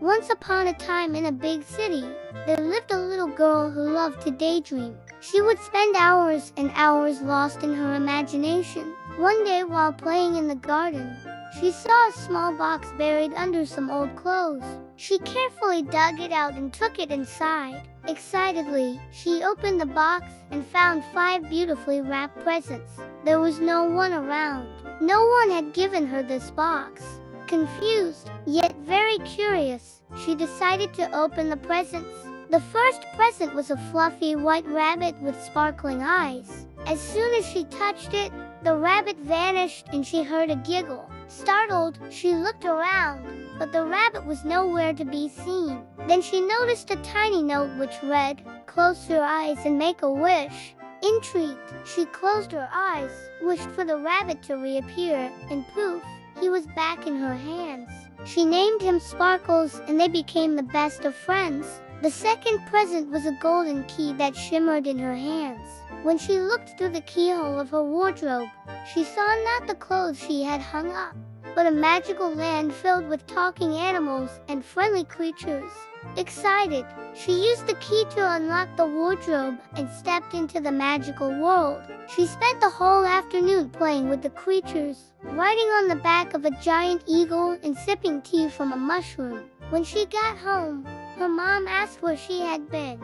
Once upon a time in a big city, there lived a little girl who loved to daydream. She would spend hours and hours lost in her imagination. One day while playing in the garden, she saw a small box buried under some old clothes. She carefully dug it out and took it inside. Excitedly, she opened the box and found 5 beautifully wrapped presents. There was no one around. No one had given her this box. Confused, yet very curious, she decided to open the presents. The first present was a fluffy white rabbit with sparkling eyes. As soon as she touched it, the rabbit vanished and she heard a giggle. Startled, she looked around, but the rabbit was nowhere to be seen. Then she noticed a tiny note which read, "Close your eyes and make a wish." Intrigued, she closed her eyes, wished for the rabbit to reappear, and poof, he was back in her hands. She named him Sparkles and they became the best of friends. The second present was a golden key that shimmered in her hands. When she looked through the keyhole of her wardrobe, she saw not the clothes she had hung up, but a magical land filled with talking animals and friendly creatures. Excited, she used the key to unlock the wardrobe and stepped into the magical world. She spent the whole afternoon playing with the creatures, riding on the back of a giant eagle and sipping tea from a mushroom. When she got home, her mom asked where she had been,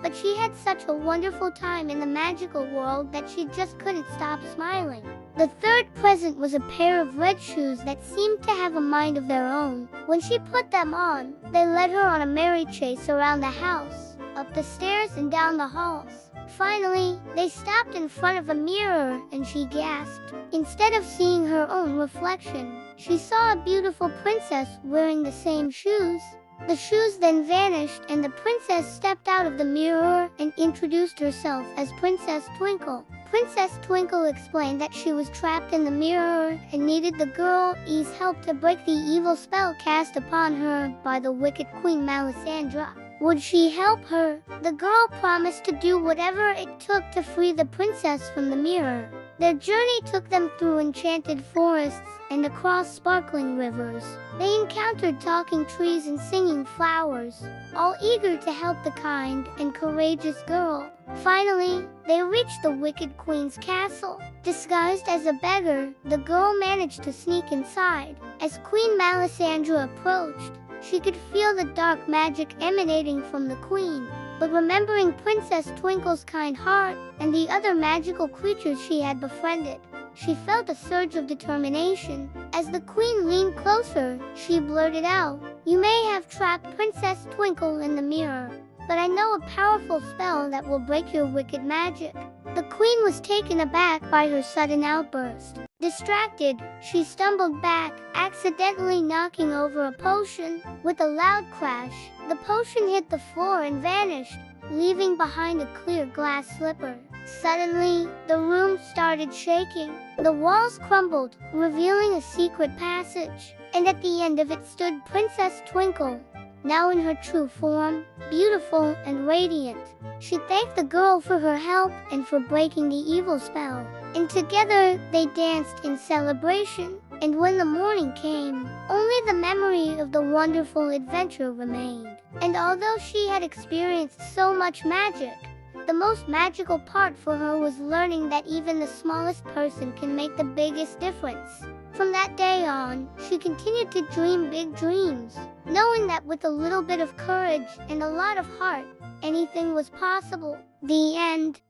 but she had such a wonderful time in the magical world that she just couldn't stop smiling. The third present was a pair of red shoes that seemed to have a mind of their own. When she put them on, they led her on a merry chase around the house, up the stairs and down the halls. Finally, they stopped in front of a mirror and she gasped. Instead of seeing her own reflection, she saw a beautiful princess wearing the same shoes. The shoes then vanished and the princess stepped out of the mirror and introduced herself as Princess Twinkle. Princess Twinkle explained that she was trapped in the mirror and needed the girl's help to break the evil spell cast upon her by the wicked Queen Melisandre. Would she help her? The girl promised to do whatever it took to free the princess from the mirror. Their journey took them through enchanted forests and across sparkling rivers. They encountered talking trees and singing flowers, all eager to help the kind and courageous girl. Finally, they reached the wicked queen's castle. Disguised as a beggar, the girl managed to sneak inside. As Queen Melisandre approached, she could feel the dark magic emanating from the queen. But remembering Princess Twinkle's kind heart and the other magical creatures she had befriended, she felt a surge of determination. As the queen leaned closer, she blurted out, "You may have trapped Princess Twinkle in the mirror, but I know a powerful spell that will break your wicked magic." The queen was taken aback by her sudden outburst. Distracted, she stumbled back, accidentally knocking over a potion. With a loud crash, the potion hit the floor and vanished, leaving behind a clear glass slipper. Suddenly, the room started shaking. The walls crumbled, revealing a secret passage, and at the end of it stood Princess Twinkle, now in her true form, beautiful and radiant. She thanked the girl for her help and for breaking the evil spell, and together they danced in celebration. And when the morning came, only the memory of the wonderful adventure remained. And although she had experienced so much magic, the most magical part for her was learning that even the smallest person can make the biggest difference. From that day on, she continued to dream big dreams, knowing that with a little bit of courage and a lot of heart, anything was possible. The end.